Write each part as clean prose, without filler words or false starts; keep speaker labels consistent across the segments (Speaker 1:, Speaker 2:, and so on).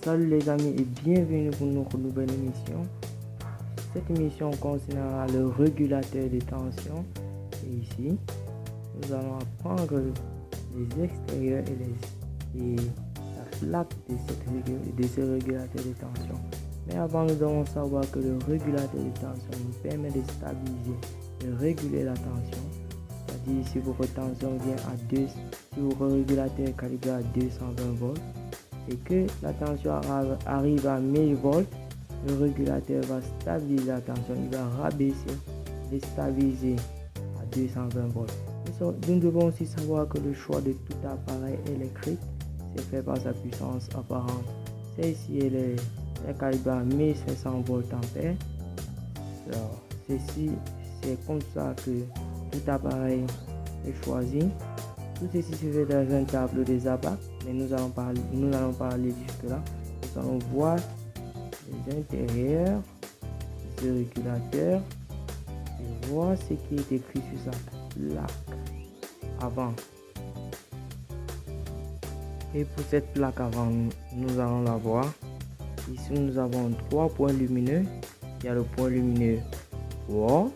Speaker 1: Salut les amis et bienvenue pour notre nouvelle émission. Cette émission concernera le régulateur de tension. Et ici, nous allons apprendre les extérieurs et la plaque de ce régulateur de tension. Mais avant, nous devons savoir que le régulateur de tension nous permet de stabiliser, de réguler la tension. C'est-à-dire si votre tension vient à 2, si votre régulateur est calibré à 220 volts et que la tension arrive à 1000 volts, le régulateur va stabiliser la tension, il va rabaisser et stabiliser à 220 volts. Nous devons aussi savoir que le choix de tout appareil électrique c'est fait par sa puissance apparente. Celle-ci est calibrée à 1500 volts ampères. Alors, c'est comme ça que tout appareil est choisi. Tout ceci se fait dans un tableau des ABAC, mais nous allons parler jusque là. Nous allons voir les intérieurs de ce régulateur et voir ce qui est écrit sur sa plaque avant. Et pour cette plaque avant, nous allons la voir. Ici, nous avons 3 points lumineux. Il y a le point lumineux O,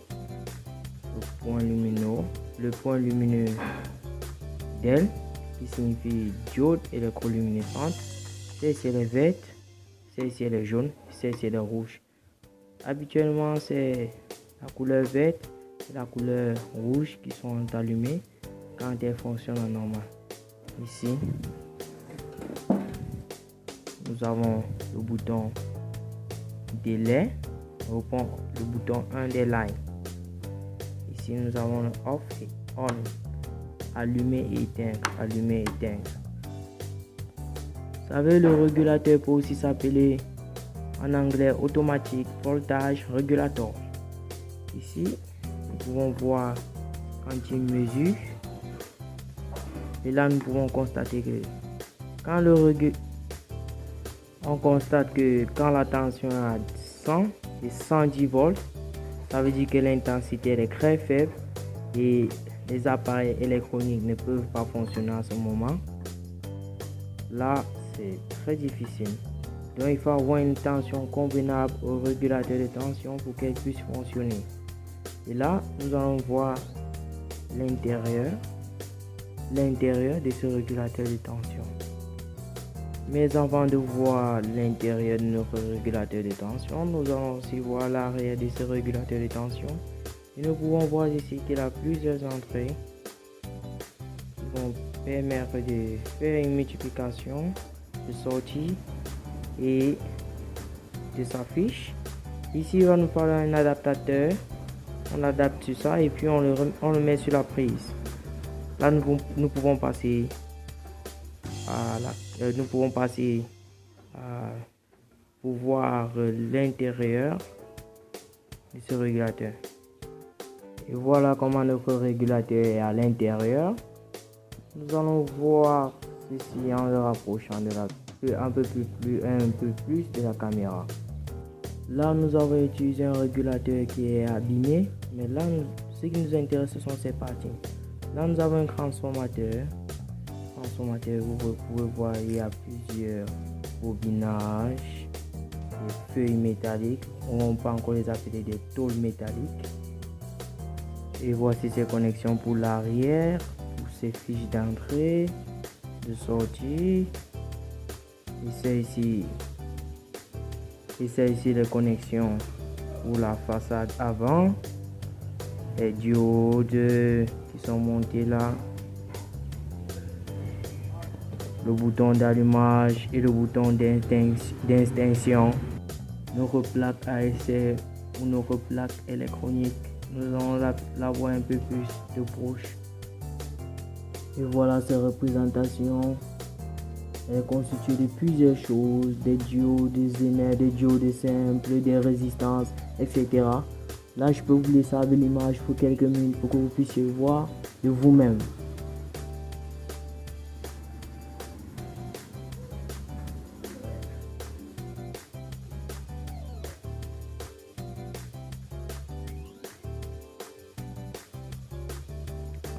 Speaker 1: le point lumineux DEL, qui signifie diode électroluminescente. Celle-ci est verte, celle-ci est jaune, celle-ci est rouge. Habituellement, c'est la couleur verte et la couleur rouge qui sont allumées quand elles fonctionnent en normal. Ici, nous avons le bouton délai, le bouton 1 des lignes. Ici, nous avons le off et on, allumer et éteindre, allumer et éteindre. Vous savez, le régulateur peut aussi s'appeler en anglais automatique voltage régulateur. Ici, nous pouvons voir quand il mesure. Et là, nous pouvons constater que quand la tension est à 100 et 110 volts, ça veut dire que l'intensité est très faible et les appareils électroniques ne peuvent pas fonctionner à ce moment. Là, c'est très difficile. Donc, il faut avoir une tension convenable au régulateur de tension pour qu'elle puisse fonctionner. Et là, nous allons voir l'intérieur de ce régulateur de tension. Mais avant de voir l'intérieur de notre régulateur de tension, nous allons aussi voir l'arrière de ce régulateur de tension. Et nous pouvons voir ici qu'il a plusieurs entrées qui vont permettre de faire une multiplication de sortie et de sa fiche. Ici, il va nous falloir un adaptateur. On adapte sur ça et puis on le met sur la prise. Là, nous pouvons passer pour voir l'intérieur de ce régulateur. Et voilà comment notre régulateur est à l'intérieur. Nous allons voir ceci en le rapprochant un peu plus de la caméra. Là, nous avons utilisé un régulateur qui est abîmé, mais là, ce qui nous intéresse, ce sont ces parties. Là, nous avons un transformateur. Vous pouvez voir, il y a plusieurs bobinages, des feuilles métalliques. On peut encore les appeler des tôles métalliques. Et voici ces connexions pour l'arrière, pour ces fiches d'entrée, de sortie. Et c'est ici les connexions pour la façade avant. Les diodes qui sont montées là. Le bouton d'allumage et le bouton d'extinction. Notre plaque ASR ou notre plaque électronique. Nous allons la voir un peu plus de proche. Et voilà ces représentations. Elle est constituée de plusieurs choses, des diodes, des zénères, des diodes simples, des résistances, etc. Là, je peux vous laisser avec l'image pour quelques minutes pour que vous puissiez voir de vous-même.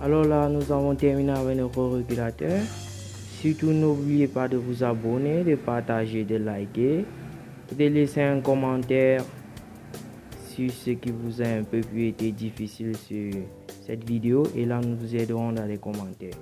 Speaker 1: Alors là, nous avons terminé avec notre régulateur. Surtout, n'oubliez pas de vous abonner, de partager, de liker et de laisser un commentaire sur ce qui vous a un peu pu été difficile sur cette vidéo. Et là, nous vous aiderons dans les commentaires.